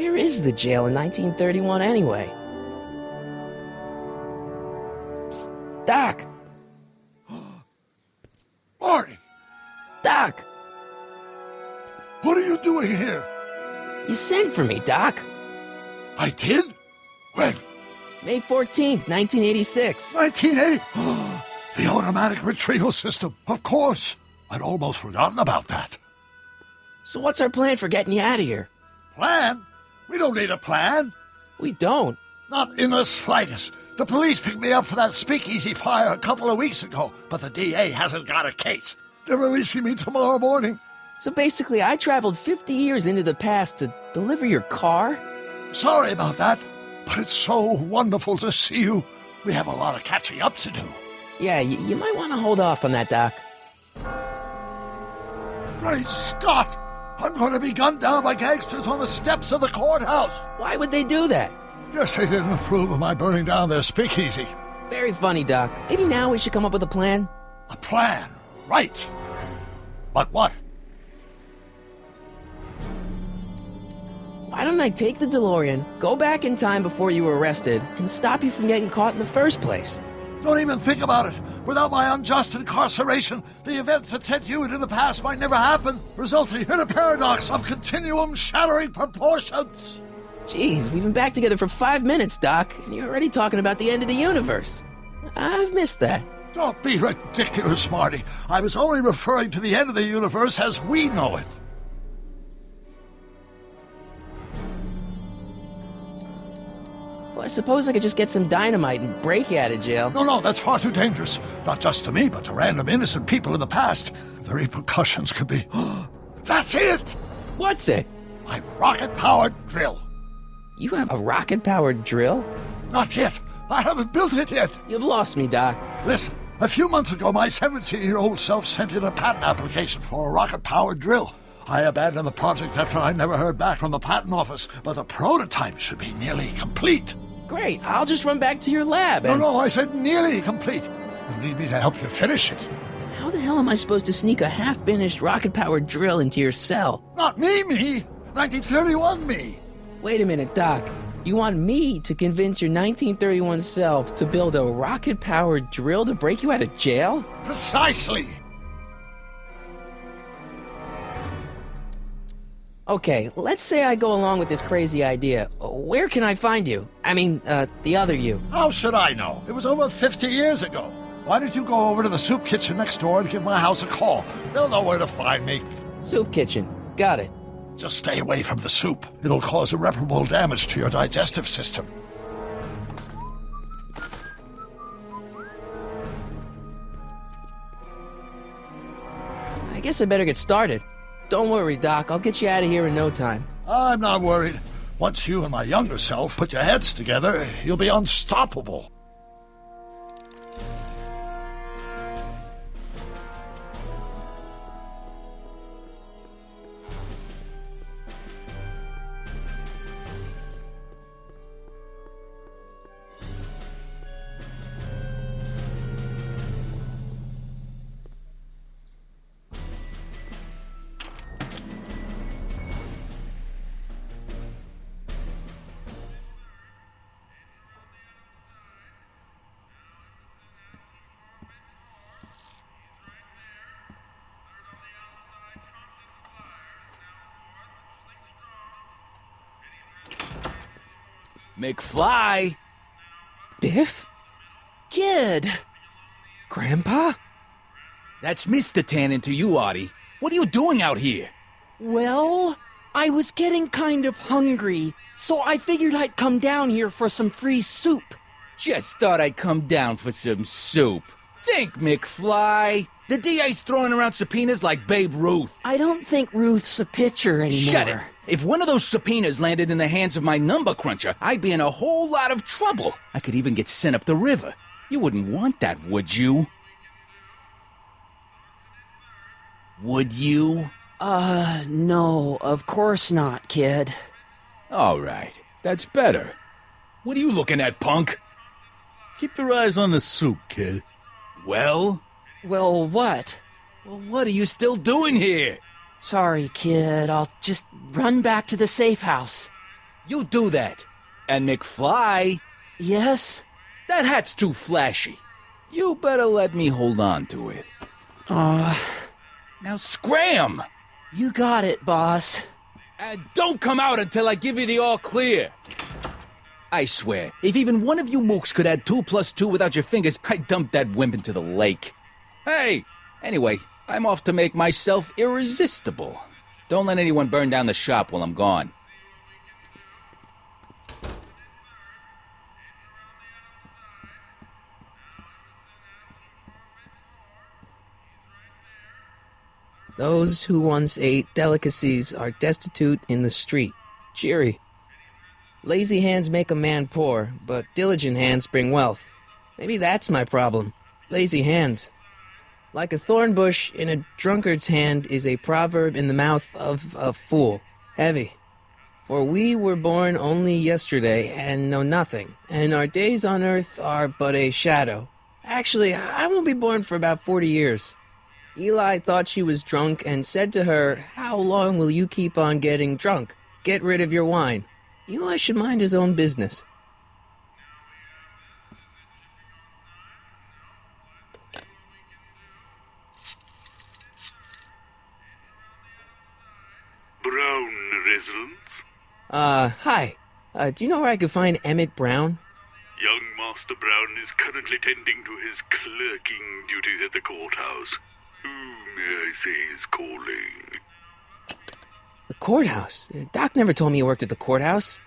Where is the jail in 1931 anyway? Psst, Doc! Marty! Doc! What are you doing here? You sent for me, Doc. I did? When? May 14th, 1986. 1980? The automatic retrieval system, of course. I'd almost forgotten about that. So what's our plan for getting you out of here? Plan? We don't need a plan. We don't. Not in the slightest. The police picked me up for that speakeasy fire a couple of weeks ago, but the DA hasn't got a case. They're releasing me tomorrow morning. So basically, I traveled 50 years into the past to deliver your car? Sorry about that, but it's so wonderful to see you. We have a lot of catching up to do. Yeah, you might want to hold off on that, Doc. Great Scott! I'm going to be gunned down by gangsters on the steps of the courthouse. Why would they do that? Guess they didn't approve of my burning down their speakeasy. Very funny, Doc. Maybe now we should come up with a plan? A plan, right. But what? Why don't I take the DeLorean, go back in time before you were arrested, and stop you from getting caught in the first place? Don't even think about it. Without my unjust incarceration, the events that sent you into the past might never happen, resulting in a paradox of continuum-shattering proportions. Jeez, we've been back together for 5 minutes, Doc, and you're already talking about the end of the universe. I've missed that. Don't be ridiculous, Marty. I was only referring to the end of the universe as we know it. Well, I suppose I could just get some dynamite and break you out of jail. No, that's far too dangerous. Not just to me, but to random innocent people in the past. The repercussions could be... That's it! What's it? My rocket-powered drill. You have a rocket-powered drill? Not yet. I haven't built it yet. You've lost me, Doc. Listen, a few months ago, my 17-year-old self sent in a patent application for a rocket-powered drill. I abandoned the project after I never heard back from the patent office, but the prototype should be nearly complete. Great, I'll just run back to your lab and... No, I said nearly complete. You need me to help you finish it. How the hell am I supposed to sneak a half-finished rocket-powered drill into your cell? Not me! 1931 me! Wait a minute, Doc. You want me to convince your 1931 self to build a rocket-powered drill to break you out of jail? Precisely! Okay, let's say I go along with this crazy idea. Where can I find you? I mean, the other you. How should I know? It was over 50 years ago. Why don't you go over to the soup kitchen next door and give my house a call? They'll know where to find me. Soup kitchen. Got it. Just stay away from the soup. It'll cause irreparable damage to your digestive system. I guess I better get started. Don't worry, Doc. I'll get you out of here in no time. I'm not worried. Once you and my younger self put your heads together, you'll be unstoppable. McFly! Biff? Kid! Grandpa? That's Mr. Tannen to you, Artie. What are you doing out here? Well, I was getting kind of hungry, so I figured I'd come down here for some free soup. Just thought I'd come down for some soup. Think, McFly. The DA's throwing around subpoenas like Babe Ruth. I don't think Ruth's a pitcher anymore. Shut it! If one of those subpoenas landed in the hands of my number cruncher, I'd be in a whole lot of trouble. I could even get sent up the river. You wouldn't want that, would you? Would you? No, of course not, kid. All right, that's better. What are you looking at, punk? Keep your eyes on the soup, kid. Well? Well, what? Well, what are you still doing here? Sorry, kid. I'll just run back to the safe house. You do that. And McFly, Yes? that hat's too flashy. You better let me hold on to it. Aw, Now scram! you got it, boss. And don't come out until I give you the all clear. I swear, if even one of you mooks could add 2 plus 2 without your fingers, I'd dump that wimp into the lake. Hey! Anyway, I'm off to make myself irresistible. Don't let anyone burn down the shop while I'm gone. Those who once ate delicacies are destitute in the street. Cheery. Lazy hands make a man poor, but diligent hands bring wealth. Maybe that's my problem. Lazy hands. Like a thorn bush in a drunkard's hand is a proverb in the mouth of a fool. Heavy. For we were born only yesterday and know nothing, and our days on earth are but a shadow. Actually, I won't be born for about 40 years. Eli thought she was drunk and said to her, "How long will you keep on getting drunk? Get rid of your wine." Eli should mind his own business. Brown residence? Hi. Do you know where I could find Emmett Brown? Young Master Brown is currently tending to his clerking duties at the courthouse. Who, may I say, is calling? The courthouse? Doc never told me he worked at the courthouse.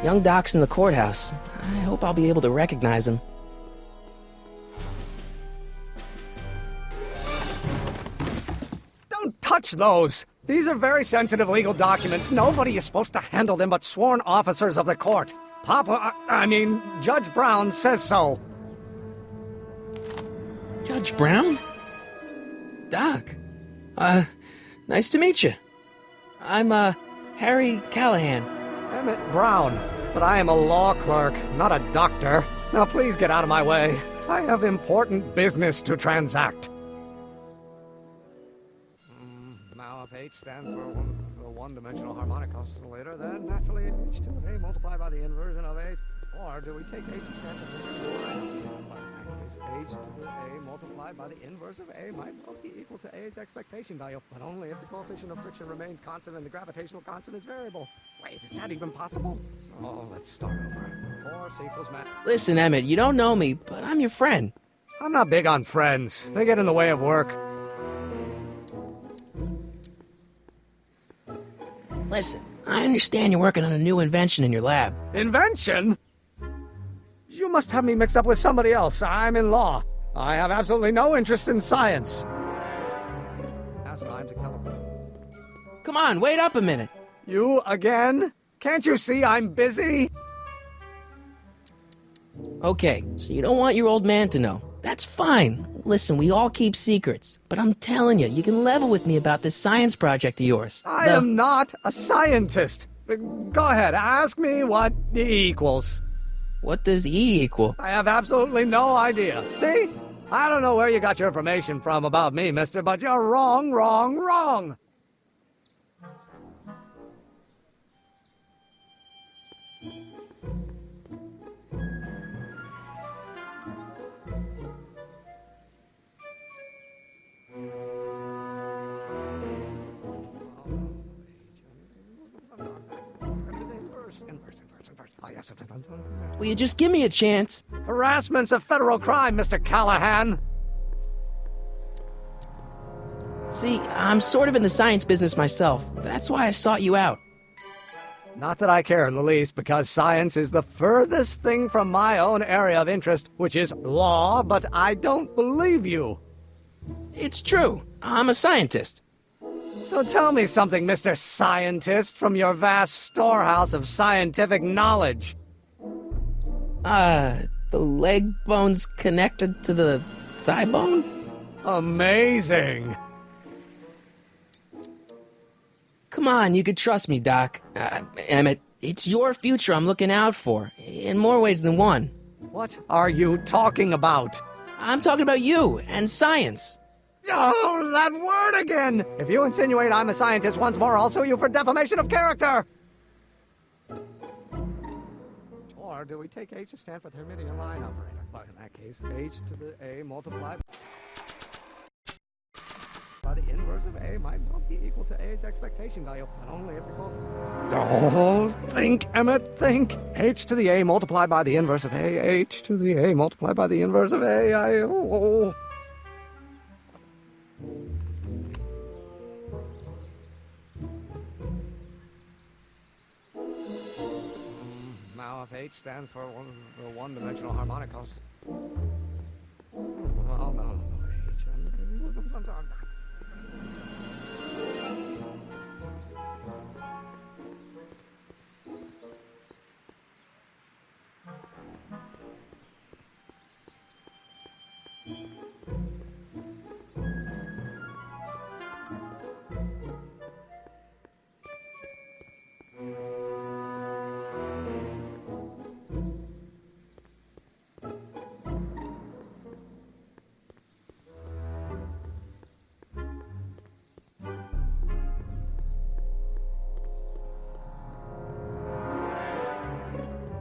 Young Doc's in the courthouse. I hope I'll be able to recognize him. Don't touch those! These are very sensitive legal documents. Nobody is supposed to handle them but sworn officers of the court. Judge Brown says so. Judge Brown? Doc. Nice to meet you. I'm, Harry Callahan. Emmett Brown. But I am a law clerk, not a doctor. Now please get out of my way. I have important business to transact. Now if H stands for a one-dimensional harmonic oscillator, then naturally H to A multiplied by the inversion of A. Or do we take H stand for H to A multiplied by the inverse of A might well be equal to A's expectation value, but only if the coefficient of friction remains constant and the gravitational constant is variable. Wait, is that even possible? Oh, let's start over. Force equals mass. Listen, Emmett, you don't know me, but I'm your friend. I'm not big on friends. They get in the way of work. Listen, I understand you're working on a new invention in your lab. Invention? You must have me mixed up with somebody else. I'm in law. I have absolutely no interest in science. Pastimes accelerate. Come on, wait up a minute. You again? Can't you see I'm busy? Okay, so you don't want your old man to know. That's fine. Listen, we all keep secrets. But I'm telling you, you can level with me about this science project of yours. I am not a scientist. Go ahead, ask me what E equals. What does E equal? I have absolutely no idea. See? I don't know where you got your information from about me, mister, but you're wrong, wrong, wrong. Will you just give me a chance? Harassment's a federal crime, Mr. Callahan. See, I'm sort of in the science business myself. That's why I sought you out. Not that I care in the least, because science is the furthest thing from my own area of interest, which is law, but I don't believe you. It's true. I'm a scientist. So tell me something, Mr. Scientist, from your vast storehouse of scientific knowledge. The leg bone's connected to the thigh bone? Amazing! Come on, you could trust me, Doc. Emmett, it's your future I'm looking out for, in more ways than one. What are you talking about? I'm talking about you and science. Oh, that word again! If you insinuate I'm a scientist once more, I'll sue you for defamation of character! Or do we take H to stand for the Hermitian line operator? But in that case, H to the A multiplied by the inverse of A might well be equal to A's expectation value, but only if the close. Don't think, Emmett, think. H to the A multiplied by the inverse of A. H to the A multiplied by the inverse of A. Now, if H stands for one-dimensional harmonic constant. Oh, no.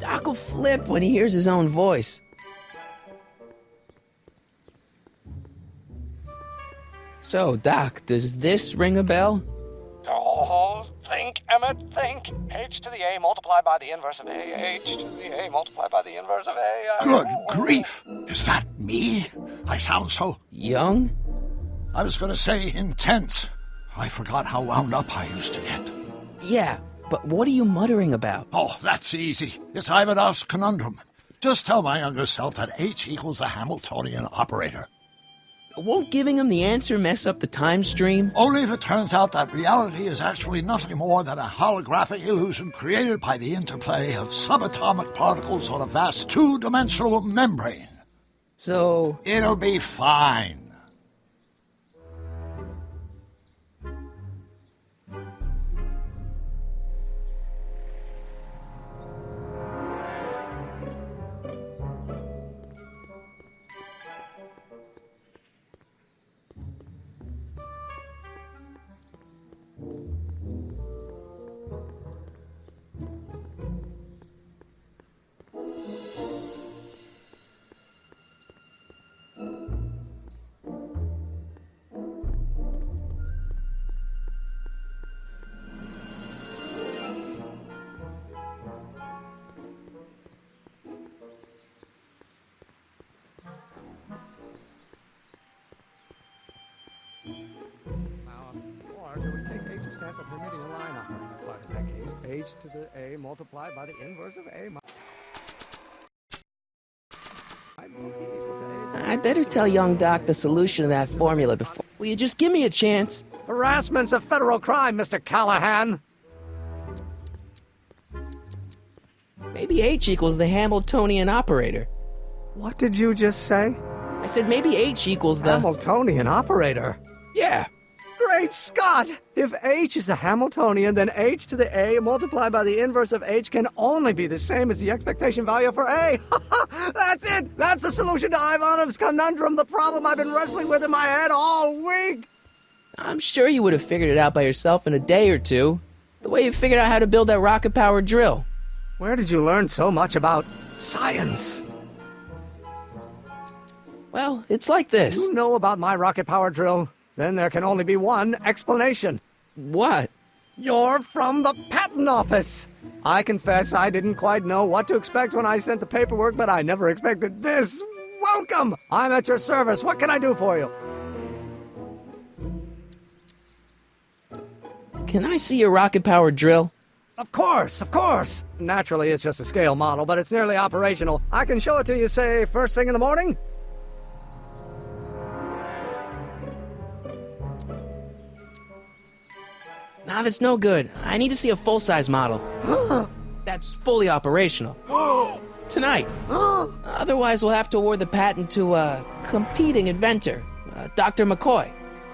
Doc will flip when he hears his own voice. So, Doc, does this ring a bell? Oh, think, Emmett, think. H to the A multiplied by the inverse of A. H to the A multiplied by the inverse of A. Good grief! Is that me? I sound so... Young? I was going to say intense. I forgot how wound up I used to get. Yeah, but what are you muttering about? Oh, that's easy. It's Ivanov's conundrum. Just tell my younger self that H equals a Hamiltonian operator. Won't giving him the answer mess up the time stream? Only if it turns out that reality is actually nothing more than a holographic illusion created by the interplay of subatomic particles on a vast two-dimensional membrane. So... It'll be fine. Or do we take H to stand for Hermitian line operator? But in that case, H to the A multiplied by the inverse of A might be equal to A's. I better tell young Doc the solution to that formula before... Will you just give me a chance? Harassment's a federal crime, Mr. Callahan. Maybe H equals the Hamiltonian operator. What did you just say? I said maybe H equals the... Hamiltonian operator? Yeah. Great Scott! If H is the Hamiltonian, then H to the A multiplied by the inverse of H can only be the same as the expectation value for A. That's it! That's the solution to Ivanov's conundrum, the problem I've been wrestling with in my head all week! I'm sure you would have figured it out by yourself in a day or two. The way you figured out how to build that rocket-powered drill. Where did you learn so much about science? Well, it's like this. You know about my rocket-powered drill? Then there can only be one explanation. What? You're from the patent office. I confess I didn't quite know what to expect when I sent the paperwork, but I never expected this. Welcome! I'm at your service. What can I do for you? can I see your rocket-powered drill? Of course, of course. Naturally, it's just a scale model, but it's nearly operational. I can show it to you, say, first thing in the morning? Nah, that's no good. I need to see a full-size model. That's fully operational. Tonight. Otherwise, we'll have to award the patent to a competing inventor, Dr. McCoy.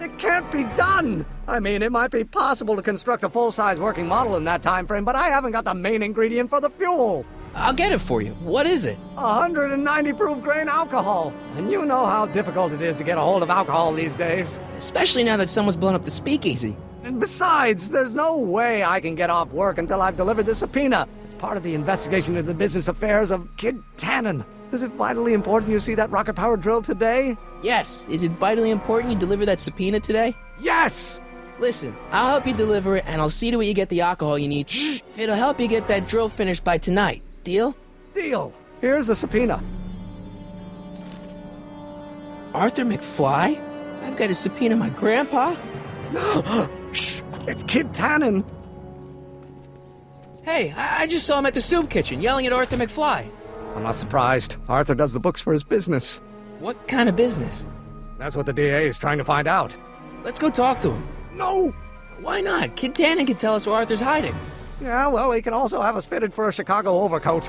It can't be done! I mean, it might be possible to construct a full-size working model in that time frame, but I haven't got the main ingredient for the fuel. I'll get it for you. What is it? 190 proof grain alcohol. And you know how difficult it is to get a hold of alcohol these days. Especially now that someone's blown up the speakeasy. And besides, there's no way I can get off work until I've delivered the subpoena. It's part of the investigation into the business affairs of Kid Tannen. Is it vitally important you see that rocket-powered drill today? Yes. Is it vitally important you deliver that subpoena today? Yes! Listen, I'll help you deliver it, and I'll see to it you get the alcohol you need. If it'll help you get that drill finished by tonight. Deal? Deal. Here's the subpoena. Arthur McFly? I've got to subpoena my grandpa? Shh! It's Kid Tannen. Hey, I just saw him at the soup kitchen, yelling at Arthur McFly. I'm not surprised. Arthur does the books for his business. What kind of business? That's what the DA is trying to find out. Let's go talk to him. No! Why not? Kid Tannen can tell us where Arthur's hiding. Yeah, well, he can also have us fitted for a Chicago overcoat.